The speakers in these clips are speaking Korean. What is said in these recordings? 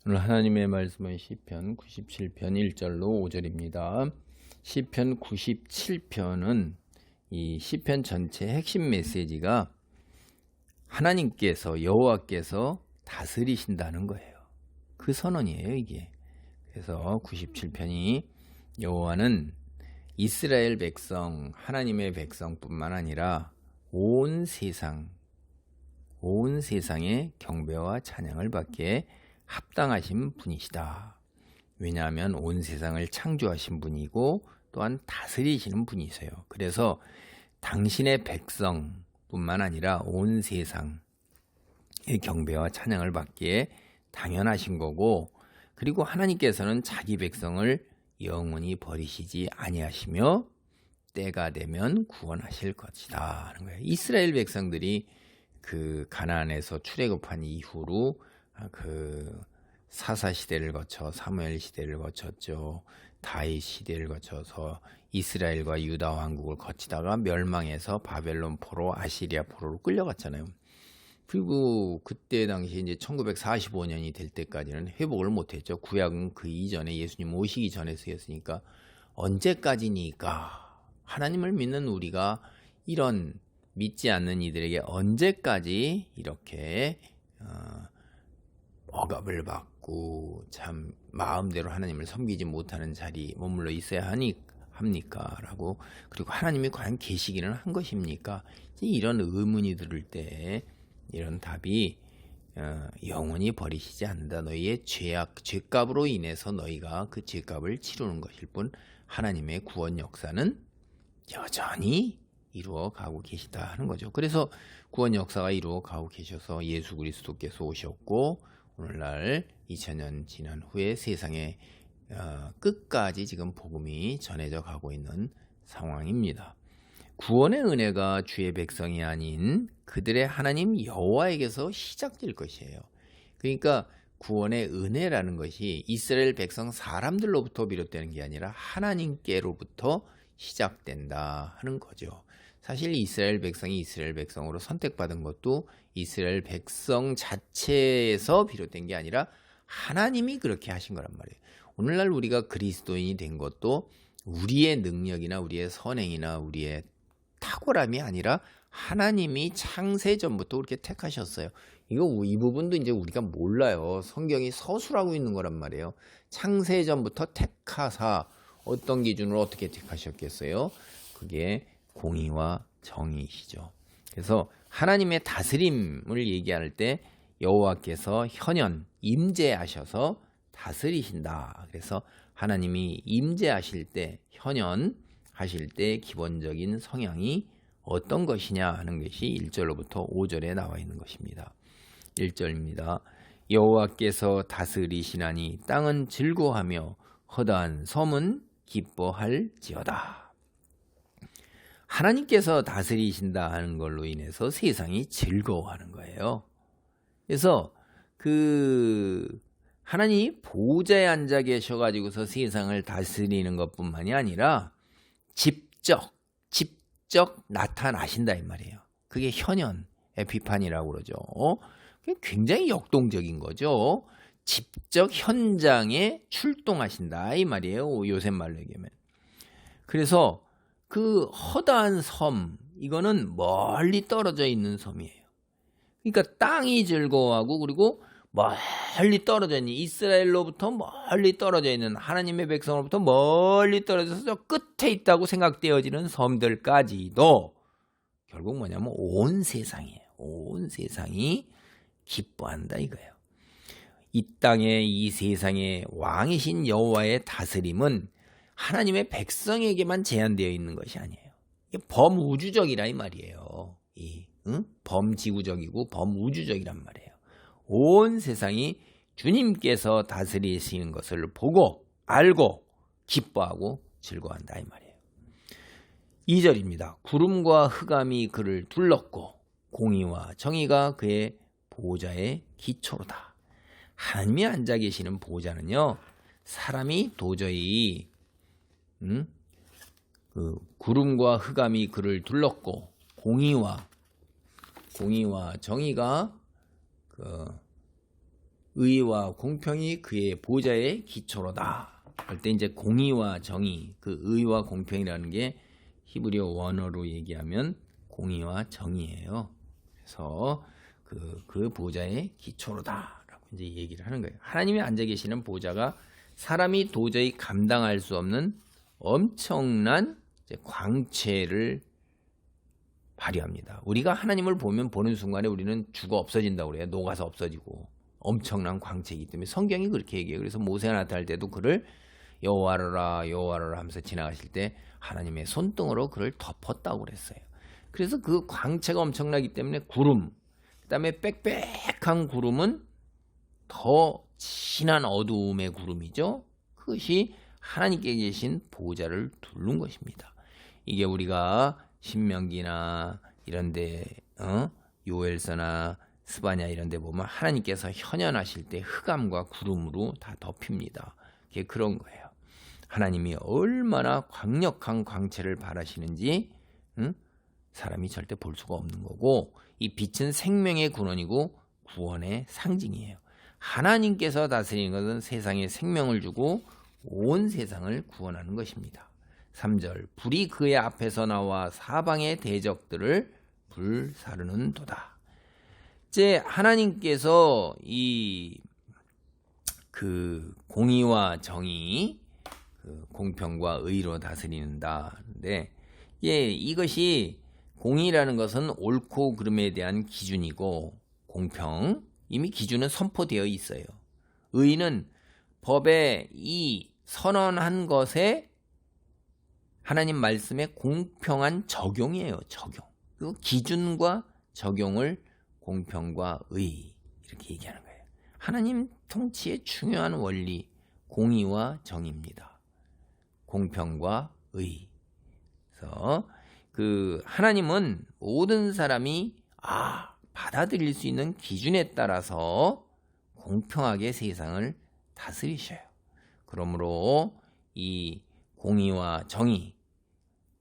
오늘 하나님의 말씀은 시편 97편 1절로 5절입니다. 시편 97편은 이 시편 전체 핵심 메시지가 하나님께서 여호와께서 다스리신다는 거예요. 그 선언이에요, 이게. 그래서 97편이 여호와는 이스라엘 백성, 하나님의 백성뿐만 아니라 온 세상의 경배와 찬양을 받기에 합당하신 분이시다. 왜냐하면 온 세상을 창조하신 분이고 또한 다스리시는 분이세요. 그래서 당신의 백성뿐만 아니라 온 세상의 경배와 찬양을 받기에 당연하신 거고, 그리고 하나님께서는 자기 백성을 영원히 버리시지 아니하시며 때가 되면 구원하실 것이다 하는 거예요. 이스라엘 백성들이 그 가나안에서 출애굽한 이후로 그 사사 시대를 거쳐 사무엘 시대를 거쳤죠. 다윗 시대를 거쳐서 이스라엘과 유다 왕국을 거치다가 멸망해서 바벨론 포로, 아시리아 포로로 끌려갔잖아요. 그리고 그때 당시 이제 1945년이 될 때까지는 회복을 못했죠. 구약은 그 이전에 예수님 오시기 전에 쓰였으니까 언제까지니까 하나님을 믿는 우리가 이런 믿지 않는 이들에게 언제까지 이렇게 억압을 받고 참 마음대로 하나님을 섬기지 못하는 자리에 머물러 있어야 합니까? 라고, 그리고 하나님이 과연 계시기는 한 것입니까? 이런 의문이 들을 때 이런 답이 영원히 버리시지 않는다. 너희의 죄값으로 인해서 너희가 그 죄값을 치르는 것일 뿐 하나님의 구원 역사는 여전히 이루어 가고 계시다 하는 거죠. 그래서 구원 역사가 이루어 가고 계셔서 예수 그리스도께서 오셨고 오늘날 2000년 지난 후에 세상의 끝까지 지금 복음이 전해져 가고 있는 상황입니다. 구원의 은혜가 주의 백성이 아닌 그들의 하나님 여호와에게서 시작될 것이에요. 그러니까 구원의 은혜라는 것이 이스라엘 백성 사람들로부터 비롯되는 게 아니라 하나님께로부터 시작된다 하는 거죠. 사실 이스라엘 백성이 이스라엘 백성으로 선택받은 것도 이스라엘 백성 자체에서 비롯된 게 아니라 하나님이 그렇게 하신 거란 말이에요. 오늘날 우리가 그리스도인이 된 것도 우리의 능력이나 우리의 선행이나 우리의 탁월함이 아니라 하나님이 창세전부터 그렇게 택하셨어요. 이 부분도 이제 우리가 몰라요. 성경이 서술하고 있는 거란 말이에요. 창세전부터 택하사 어떤 기준으로 어떻게 택하셨겠어요? 그게 공의와 정의시죠. 그래서 하나님의 다스림을 얘기할 때 여호와께서 현현 임재하셔서 다스리신다. 그래서 하나님이 임재하실 때, 현현 하실 때 기본적인 성향이 어떤 것이냐 하는 것이 1절로부터 5절에 나와 있는 것입니다. 1절입니다. 여호와께서 다스리시나니 땅은 즐거워하며 허다한 섬은 기뻐할지어다. 하나님께서 다스리신다 하는 걸로 인해서 세상이 즐거워하는 거예요. 그래서 하나님이 보좌에 앉아 계셔가지고서 세상을 다스리는 것뿐만이 아니라 직접 나타나신다 이 말이에요. 그게 현현 에피판이라고 그러죠. 굉장히 역동적인 거죠. 직접 현장에 출동하신다 이 말이에요. 요새 말로 얘기하면. 그래서 그 허다한 섬, 이거는 멀리 떨어져 있는 섬이에요. 그러니까 땅이 즐거워하고, 그리고 멀리 떨어져 있는, 이스라엘로부터 멀리 떨어져 있는, 하나님의 백성으로부터 멀리 떨어져서 저 끝에 있다고 생각되어지는 섬들까지도 결국 뭐냐면 온 세상이에요. 온 세상이 기뻐한다 이거예요. 이 땅에, 이 세상의 왕이신 여호와의 다스림은 하나님의 백성에게만 제한되어 있는 것이 아니에요. 이게 범우주적이라 이 말이에요. 범지구적이고 범우주적이란 말이에요. 온 세상이 주님께서 다스리시는 것을 보고 알고 기뻐하고 즐거워한다 이 말이에요. 2절입니다. 구름과 흑암이 그를 둘렀고 공의와 정의가 그의 보좌의 기초로다. 하나님이 앉아 계시는 보좌는요, 사람이 도저히 구름과 흑암이 그를 둘렀고 공의와 정의가 의와 공평이 그의 보좌의 기초로다. 할 때 이제 공의와 정의, 그 의와 공평이라는 게 히브리어 원어로 얘기하면 공의와 정의예요. 그래서 그 보좌의 기초로다라고 이제 얘기를 하는 거예요. 하나님이 앉아 계시는 보좌가 사람이 도저히 감당할 수 없는 엄청난 이제 광채를 발휘합니다. 우리가 하나님을 보는 순간에 우리는 죽어 없어진다고 그래요. 녹아서 없어지고 엄청난 광채이기 때문에 성경이 그렇게 얘기해요. 그래서 모세가 나타날 때도 그를 여호와로라 여호와로라 하면서 지나가실 때 하나님의 손등으로 그를 덮었다고 그랬어요. 그래서 그 광채가 엄청나기 때문에 구름, 그다음에 빽빽한 구름은 더 진한 어두움의 구름이죠. 그것이 하나님께 계신 보좌를 두른 것입니다. 이게 우리가 신명기나 이런데 요엘서나 스바냐 이런데 보면 하나님께서 현현하실 때 흑암과 구름으로 다 덮입니다. 그게 그런 거예요. 하나님이 얼마나 강력한 광채를 발하시는지 사람이 절대 볼 수가 없는 거고, 이 빛은 생명의 근원이고 구원의 상징이에요. 하나님께서 다스리는 것은 세상에 생명을 주고 온 세상을 구원하는 것입니다. 3절 불이 그의 앞에서 나와 사방의 대적들을 불사르는 도다. 이제 하나님께서 그 공의와 정의, 그 공평과 의로 다스리는다는데, 이것이 공의라는 것은 옳고 그름에 대한 기준이고, 공평 이미 기준은 선포되어 있어요. 의는 법에 이 선언한 것에 하나님 말씀의 공평한 적용이에요. 적용. 그리고 기준과 적용을 공평과 의 이렇게 얘기하는 거예요. 하나님 통치의 중요한 원리 공의와 정의입니다. 공평과 의. 그래서 하나님은 모든 사람이 받아들일 수 있는 기준에 따라서 공평하게 세상을 다스리셔요. 그러므로 이 공의와 정의,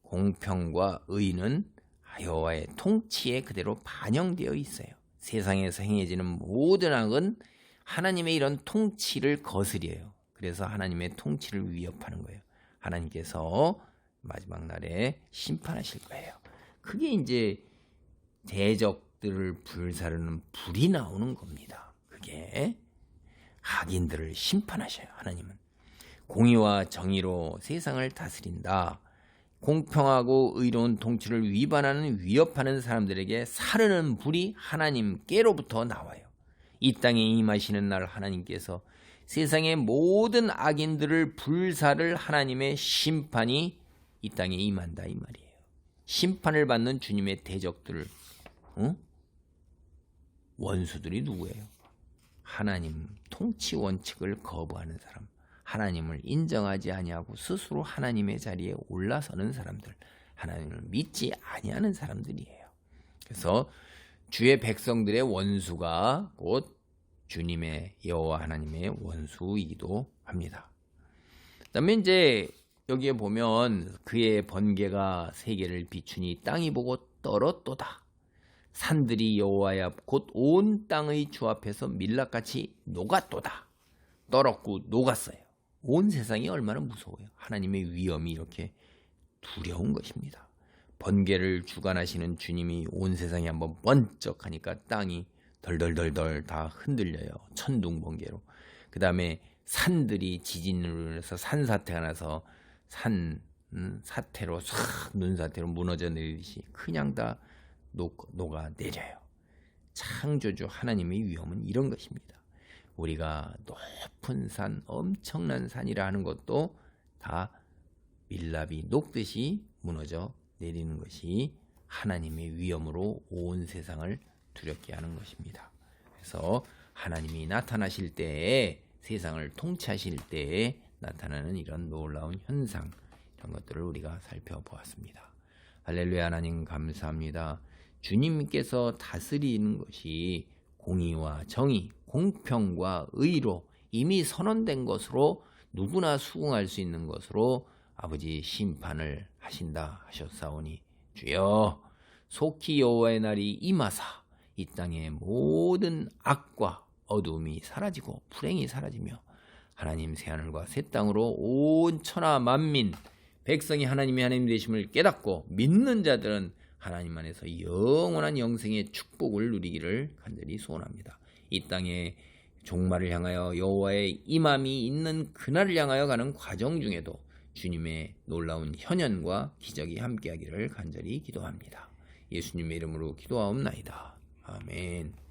공평과 의는 여호와의 통치에 그대로 반영되어 있어요. 세상에서 행해지는 모든 악은 하나님의 이런 통치를 거스려요. 그래서 하나님의 통치를 위협하는 거예요. 하나님께서 마지막 날에 심판하실 거예요. 그게 이제 대적들을 불사르는 불이 나오는 겁니다. 그게 악인들을 심판하셔요. 하나님은 공의와 정의로 세상을 다스린다. 공평하고 의로운 통치를 위반하는 위협하는 사람들에게 사르는 불이 하나님께로부터 나와요. 이 땅에 임하시는 날 하나님께서 세상의 모든 악인들을 불사를 하나님의 심판이 이 땅에 임한다 이 말이에요. 심판을 받는 주님의 대적들, 원수들이 누구예요? 하나님 통치 원칙을 거부하는 사람, 하나님을 인정하지 아니하고 스스로 하나님의 자리에 올라서는 사람들, 하나님을 믿지 아니하는 사람들이에요. 그래서 주의 백성들의 원수가 곧 주님의 여호와 하나님의 원수이기도 합니다. 그다음에 이제 여기에 보면 그의 번개가 세계를 비추니 땅이 보고 떨었도다. 산들이 여호와의 앞 곧 온 땅의 주 앞에서 밀랍같이 녹았도다. 떨었고 녹았어요. 온 세상이 얼마나 무서워요. 하나님의 위엄이 이렇게 두려운 것입니다. 번개를 주관하시는 주님이 온 세상에 한번 번쩍하니까 땅이 덜덜덜덜 다 흔들려요. 천둥 번개로. 그 다음에 산들이 지진으로 인해서 산사태가 나서 사태로 싹 눈사태로 무너져 내리듯이 그냥 다 녹아 내려요. 창조주 하나님의 위엄은 이런 것입니다. 우리가 높은 산, 엄청난 산이라 하는 것도 다 밀랍이 녹듯이 무너져 내리는 것이 하나님의 위엄으로 온 세상을 두렵게 하는 것입니다. 그래서 하나님이 나타나실 때에, 세상을 통치하실 때에 나타나는 이런 놀라운 현상, 이런 것들을 우리가 살펴보았습니다. 할렐루야. 하나님 감사합니다. 주님께서 다스리는 것이 공의와 정의, 공평과 의로 이미 선언된 것으로 누구나 수긍할 수 있는 것으로 아버지 심판을 하신다 하셨사오니 주여 속히 여호와의 날이 임하사 이 땅의 모든 악과 어두움이 사라지고 불행이 사라지며 하나님 새하늘과 새 땅으로 온 천하 만민 백성이 하나님이 하나님 되심을 깨닫고 믿는 자들은 하나님 안에서 영원한 영생의 축복을 누리기를 간절히 소원합니다. 이 땅에 종말을 향하여 여호와의 임함이 있는 그날을 향하여 가는 과정 중에도 주님의 놀라운 현현과 기적이 함께하기를 간절히 기도합니다. 예수님의 이름으로 기도하옵나이다. 아멘.